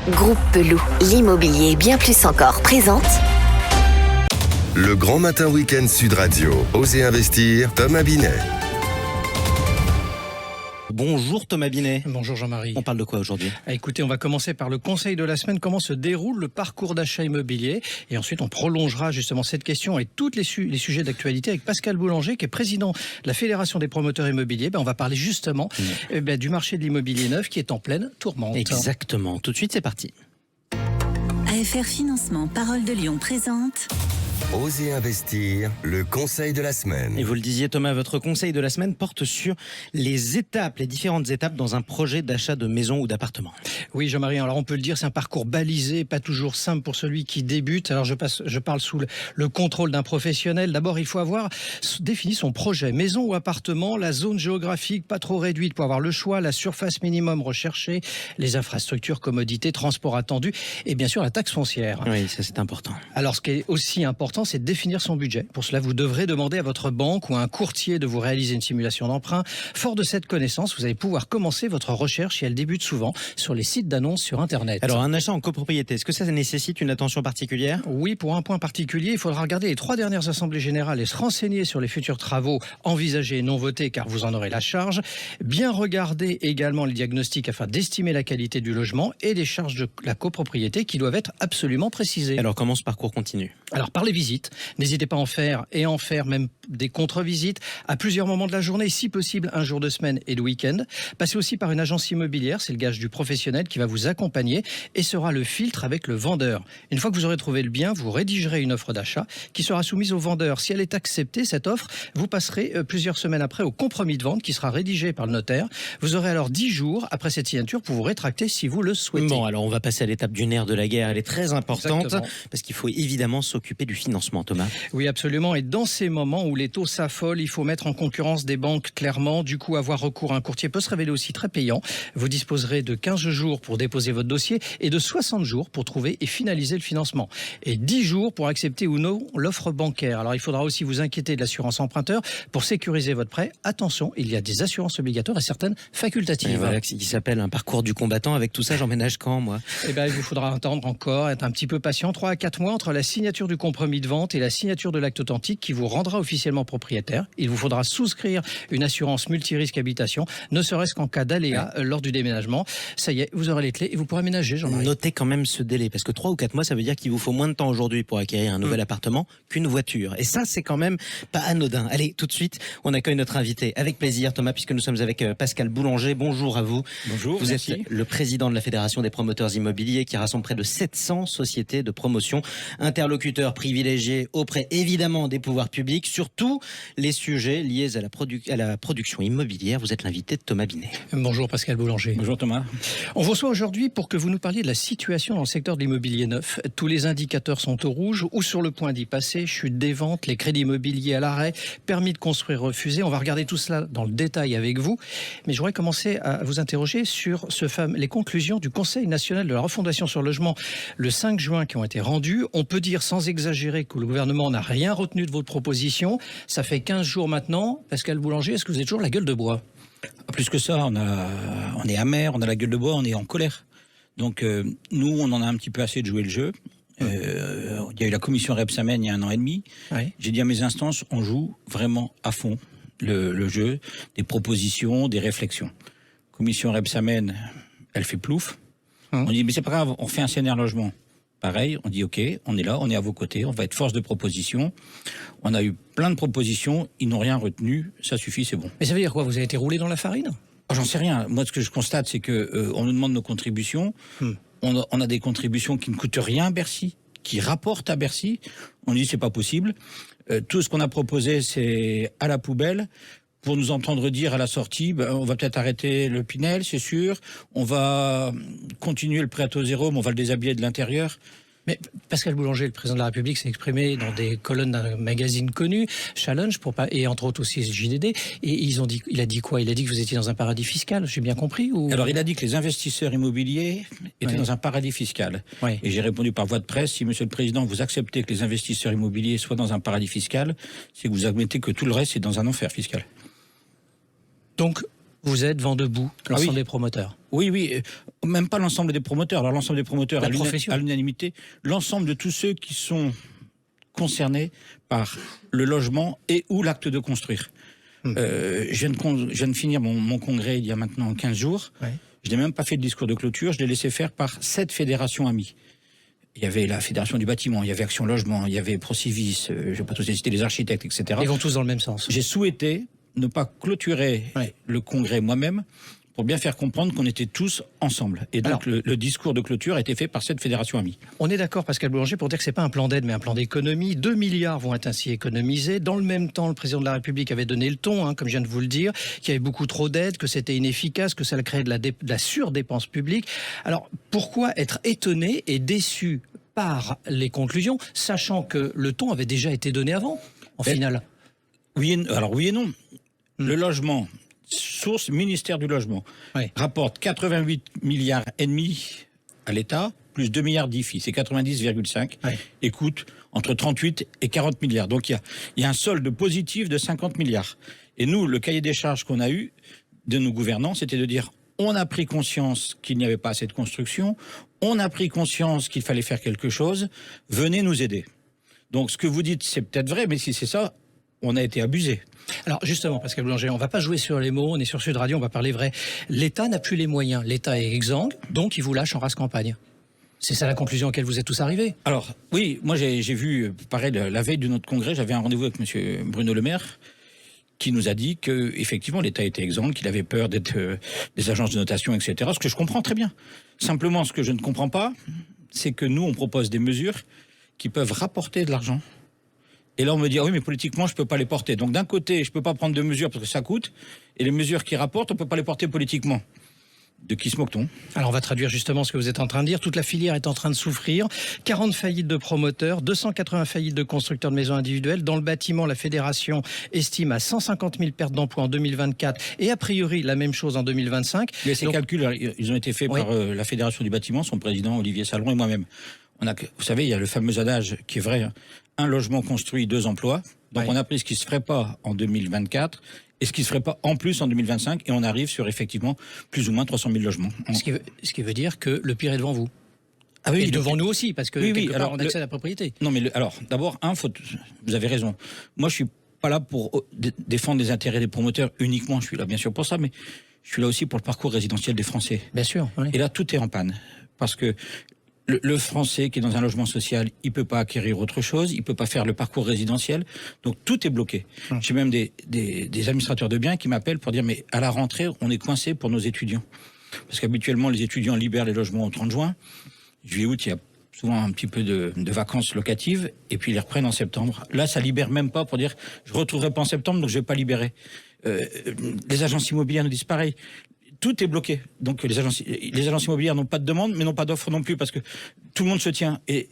Groupe Pelou, l'immobilier bien plus encore présente. Le Grand Matin Week-end Sud Radio. Osez investir, Thomas Binet. Bonjour Thomas Binet. Bonjour Jean-Marie. On parle de quoi aujourd'hui ? Écoutez, on va commencer par le conseil de la semaine. Comment se déroule le parcours d'achat immobilier ? Et ensuite, on prolongera justement cette question et tous les sujets d'actualité avec Pascal Boulanger, qui est président de la Fédération des promoteurs immobiliers. On va parler justement du marché de l'immobilier neuf qui est en pleine tourmente. Exactement. Tout de suite, c'est parti. AFR Financement Parole de Lyon présente... Osez investir, le conseil de la semaine. Et vous le disiez Thomas, votre conseil de la semaine porte sur les différentes étapes dans un projet d'achat de maison ou d'appartement. Oui Jean-Marie, alors on peut le dire, c'est un parcours balisé, pas toujours simple pour celui qui débute. Alors je parle sous le contrôle d'un professionnel. D'abord, il faut avoir défini son projet, maison ou appartement, la zone géographique pas trop réduite pour avoir le choix, la surface minimum recherchée, les infrastructures, commodités, transport attendu et bien sûr la taxe foncière. Oui, ça c'est important. Alors ce qui est aussi important, c'est de définir son budget. Pour cela, vous devrez demander à votre banque ou à un courtier de vous réaliser une simulation d'emprunt. Fort de cette connaissance, vous allez pouvoir commencer votre recherche et elle débute souvent sur les sites d'annonces sur Internet. Alors, un achat en copropriété, est-ce que ça nécessite une attention particulière ? Oui, pour un point particulier, il faudra regarder les 3 dernières assemblées générales et se renseigner sur les futurs travaux envisagés et non votés car vous en aurez la charge. Bien regarder également les diagnostics afin d'estimer la qualité du logement et les charges de la copropriété qui doivent être absolument précisées. Alors, comment ce parcours continue ? Alors, par les visites, n'hésitez pas à en faire même des contre-visites à plusieurs moments de la journée, si possible un jour de semaine et le week-end. Passez aussi par une agence immobilière, c'est le gage du professionnel qui va vous accompagner et sera le filtre avec le vendeur. Une fois que vous aurez trouvé le bien, vous rédigerez une offre d'achat qui sera soumise au vendeur. Si elle est acceptée, cette offre, vous passerez plusieurs semaines après au compromis de vente qui sera rédigé par le notaire. Vous aurez alors 10 jours après cette signature pour vous rétracter si vous le souhaitez. Bon, alors on va passer à l'étape du nerf de la guerre. Elle est très importante. Exactement. Parce qu'il faut évidemment s'occuper du financement, Thomas. Oui, absolument. Et dans ces moments où les taux s'affolent, il faut mettre en concurrence des banques clairement. Du coup, avoir recours à un courtier peut se révéler aussi très payant. Vous disposerez de 15 jours pour déposer votre dossier et de 60 jours pour trouver et finaliser le financement. Et 10 jours pour accepter ou non l'offre bancaire. Alors, il faudra aussi vous inquiéter de l'assurance emprunteur pour sécuriser votre prêt. Attention, il y a des assurances obligatoires et certaines facultatives. Et voilà, qui s'appelle un parcours du combattant. Avec tout ça, j'emménage quand, moi ? Il vous faudra attendre encore, être un petit peu patient, 3 à 4 mois entre la signature du compromis de vente et la signature de l'acte authentique qui vous rendra officiellement propriétaire. Il vous faudra souscrire une assurance multirisque habitation, ne serait-ce qu'en cas d'aléa lors du déménagement. Ça y est, vous aurez les clés et vous pourrez aménager, Jean-Marie. Notez quand même ce délai, parce que 3 ou 4 mois, ça veut dire qu'il vous faut moins de temps aujourd'hui pour acquérir un nouvel appartement qu'une voiture. Et ça, c'est quand même pas anodin. Allez, tout de suite, on accueille notre invité. Avec plaisir, Thomas, puisque nous sommes avec Pascal Boulanger. Bonjour à vous. Bonjour, vous êtes le président de la Fédération des promoteurs immobiliers qui rassemble près de 700 sociétés de promotion, interlocuteurs privilégiés auprès évidemment des pouvoirs publics, surtout les sujets liés à la production immobilière. Vous êtes l'invité de Thomas Binet. Bonjour Pascal Boulanger. Bonjour Thomas. On vous reçoit aujourd'hui pour que vous nous parliez de la situation dans le secteur de l'immobilier neuf. Tous les indicateurs sont au rouge ou sur le point d'y passer. Chute des ventes, les crédits immobiliers à l'arrêt, permis de construire refusés. On va regarder tout cela dans le détail avec vous. Mais je voudrais commencer à vous interroger sur les conclusions du Conseil national de la refondation sur le logement le 5 juin qui ont été rendues. On peut dire sans exagérer que le gouvernement n'a rien retenu de votre proposition. Ça fait 15 jours maintenant. Pascal Boulanger, est-ce que vous avez toujours la gueule de bois ? Plus que ça, on est amer, on a la gueule de bois, on est en colère. Donc nous, on en a un petit peu assez de jouer le jeu. Il y a eu la commission Rebsamen il y a 1 an et demi. Oui. J'ai dit à mes instances, on joue vraiment à fond le jeu, des propositions, des réflexions. Commission Rebsamen, elle fait plouf. On dit, mais c'est pas grave, on fait un CNR logement. Pareil, on dit ok, on est là, on est à vos côtés, on va être force de proposition. On a eu plein de propositions, ils n'ont rien retenu, ça suffit, c'est bon. Mais ça veut dire quoi ? Vous avez été roulé dans la farine ? J'en sais rien. Moi, ce que je constate, c'est que on nous demande nos contributions. On a des contributions qui ne coûtent rien à Bercy, qui rapportent à Bercy. On dit c'est pas possible. Tout ce qu'on a proposé, c'est à la poubelle. Pour nous entendre dire à la sortie, on va peut-être arrêter le Pinel, c'est sûr. On va continuer le prêt à taux zéro, mais on va le déshabiller de l'intérieur. Mais Pascal Boulanger, le président de la République, s'est exprimé dans des colonnes d'un magazine connu, Challenge, et entre autres aussi JDD. Et il a dit quoi ? Il a dit que vous étiez dans un paradis fiscal, j'ai bien compris ou... Alors il a dit que les investisseurs immobiliers étaient dans un paradis fiscal. Oui. Et j'ai répondu par voie de presse, si Monsieur le Président, vous acceptez que les investisseurs immobiliers soient dans un paradis fiscal, c'est que vous admettez que tout le reste est dans un enfer fiscal. Donc, Vous êtes vent debout, l'ensemble des promoteurs. Oui, même pas l'ensemble des promoteurs. Alors l'ensemble des promoteurs, à l'unanimité, l'ensemble de tous ceux qui sont concernés par le logement et ou l'acte de construire. Je viens de finir mon congrès il y a maintenant 15 jours. Ouais. Je n'ai même pas fait de discours de clôture, je l'ai laissé faire par 7 fédérations amies. Il y avait la Fédération du bâtiment, il y avait Action Logement, il y avait Procivis, je ne vais pas tous les citer, les architectes, etc. Ils vont tous dans le même sens. J'ai souhaité ne pas clôturer le congrès moi-même pour bien faire comprendre qu'on était tous ensemble. Et donc le discours de clôture a été fait par cette fédération amie. On est d'accord, Pascal Boulanger, pour dire que ce n'est pas un plan d'aide, mais un plan d'économie. 2 milliards vont être ainsi économisés. Dans le même temps, le président de la République avait donné le ton, comme je viens de vous le dire, qu'il y avait beaucoup trop d'aides, que c'était inefficace, que ça créait de la surdépense publique. Alors, pourquoi être étonné et déçu par les conclusions, sachant que le ton avait déjà été donné avant, en finale? Oui et non. Le logement, source ministère du logement, rapporte 88 milliards et demi à l'État, plus 2 milliards d'IFI, c'est 90,5, et coûte entre 38 et 40 milliards. Donc il y a un solde positif de 50 milliards. Et nous, le cahier des charges qu'on a eu de nos gouvernants, c'était de dire on a pris conscience qu'il n'y avait pas assez de construction, on a pris conscience qu'il fallait faire quelque chose, venez nous aider. Donc ce que vous dites, c'est peut-être vrai, mais si c'est ça, on a été abusé. Alors justement, Pascal Boulanger, on ne va pas jouer sur les mots, on est sur Sud Radio, on va parler vrai. L'État n'a plus les moyens, l'État est exsangue, donc il vous lâche en race campagne. C'est ça la conclusion à laquelle vous êtes tous arrivés? Alors oui, moi j'ai vu, pareil, la veille de notre congrès, j'avais un rendez-vous avec M. Bruno Le Maire, qui nous a dit qu'effectivement l'État était exsangue, qu'il avait peur d'être des agences de notation, etc. Ce que je comprends très bien. Simplement, ce que je ne comprends pas, c'est que nous, on propose des mesures qui peuvent rapporter de l'argent. Et là, on me dit, ah oui, mais politiquement, je ne peux pas les porter. Donc, d'un côté, je ne peux pas prendre de mesures parce que ça coûte. Et les mesures qui rapportent, on ne peut pas les porter politiquement. De qui se moque-t-on? Alors, on va traduire justement ce que vous êtes en train de dire. Toute la filière est en train de souffrir. 40 faillites de promoteurs, 280 faillites de constructeurs de maisons individuelles. Dans le bâtiment, la fédération estime à 150 000 pertes d'emplois en 2024 et a priori la même chose en 2025. Mais ces calculs, ils ont été faits par la fédération du bâtiment, son président Olivier Salon et moi-même. Vous savez, il y a le fameux adage qui est vrai, un logement construit, 2 emplois. Donc on a pris ce qui ne se ferait pas en 2024 et ce qui ne se ferait pas en plus en 2025 et on arrive sur effectivement plus ou moins 300 000 logements. Ce qui veut dire que le pire est devant vous. Ah oui, et devant nous aussi, parce que quelque part, on accède à la propriété. Non, mais alors, d'abord, vous avez raison. Moi, je suis pas là pour défendre les intérêts des promoteurs uniquement. Je suis là, bien sûr, pour ça, mais je suis là aussi pour le parcours résidentiel des Français. Bien sûr. Oui. Et là, tout est en panne. Parce que le Français qui est dans un logement social, il peut pas acquérir autre chose, il peut pas faire le parcours résidentiel, donc tout est bloqué. J'ai même des administrateurs de biens qui m'appellent pour dire mais à la rentrée, on est coincé pour nos étudiants. Parce qu'habituellement, les étudiants libèrent les logements au 30 juin. Juillet-août, il y a souvent un petit peu de vacances locatives, et puis ils les reprennent en septembre. Là, ça libère même pas pour dire je retrouverai pas en septembre, donc je vais pas libérer. Les agences immobilières nous disent pareil. Tout est bloqué. Donc les agences immobilières n'ont pas de demande, mais n'ont pas d'offre non plus, parce que tout le monde se tient. Et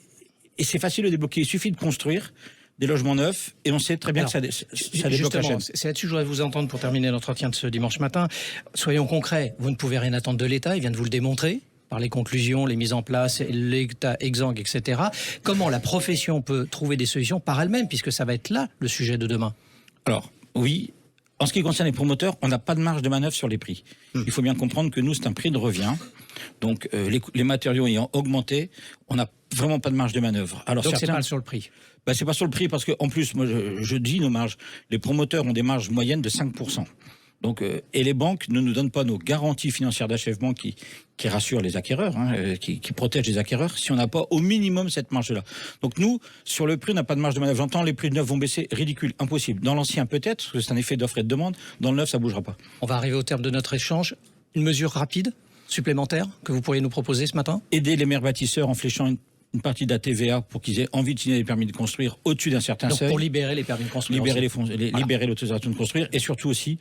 c'est facile de débloquer. Il suffit de construire des logements neufs, et on sait très bien que ça débloque la chaîne. C'est là-dessus que je voudrais vous entendre pour terminer l'entretien de ce dimanche matin. Soyons concrets, vous ne pouvez rien attendre de l'État, il vient de vous le démontrer, par les conclusions, les mises en place, l'État exsangue, etc. Comment la profession peut trouver des solutions par elle-même, puisque ça va être là le sujet de demain? Alors, oui. En ce qui concerne les promoteurs, on n'a pas de marge de manœuvre sur les prix. Il faut bien comprendre que nous, c'est un prix de revient. Donc, les matériaux ayant augmenté, on n'a vraiment pas de marge de manœuvre. Alors, donc, c'est mal sur le prix? C'est pas sur le prix parce qu'en plus, moi, je dis nos marges. Les promoteurs ont des marges moyennes de 5%. Donc, et les banques ne nous donnent pas nos garanties financières d'achèvement qui rassurent les acquéreurs, qui protègent les acquéreurs, si on n'a pas au minimum cette marge-là. Donc nous, sur le prix, on n'a pas de marge de manœuvre. J'entends, les prix de neuf vont baisser, ridicule, impossible. Dans l'ancien, peut-être, parce que c'est un effet d'offre et de demande. Dans le neuf, ça ne bougera pas. On va arriver au terme de notre échange. Une mesure rapide, supplémentaire, que vous pourriez nous proposer ce matin? Aider les maires bâtisseurs en fléchant une partie de la TVA pour qu'ils aient envie de signer des permis de construire au-dessus d'un certain seuil. Donc pour libérer les permis de construire. Libérer l'autorisation de construire. Et surtout aussi,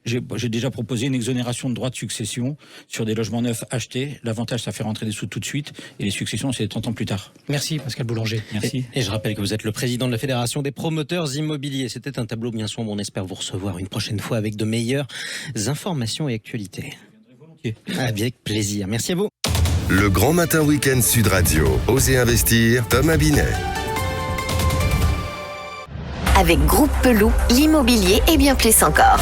j'ai déjà proposé une exonération de droits de succession sur des logements neufs achetés. L'avantage, ça fait rentrer des sous tout de suite. Et les successions, c'est 30 ans plus tard. Merci Pascal Boulanger. Merci. Et je rappelle que vous êtes le président de la Fédération des promoteurs immobiliers. C'était un tableau bien sombre. On espère vous recevoir une prochaine fois avec de meilleures informations et actualités. Avec plaisir. Merci à vous. Le Grand Matin Week-end Sud Radio. Osez investir, Thomas Binet. Avec Groupe Peloux, l'immobilier et bien plus encore.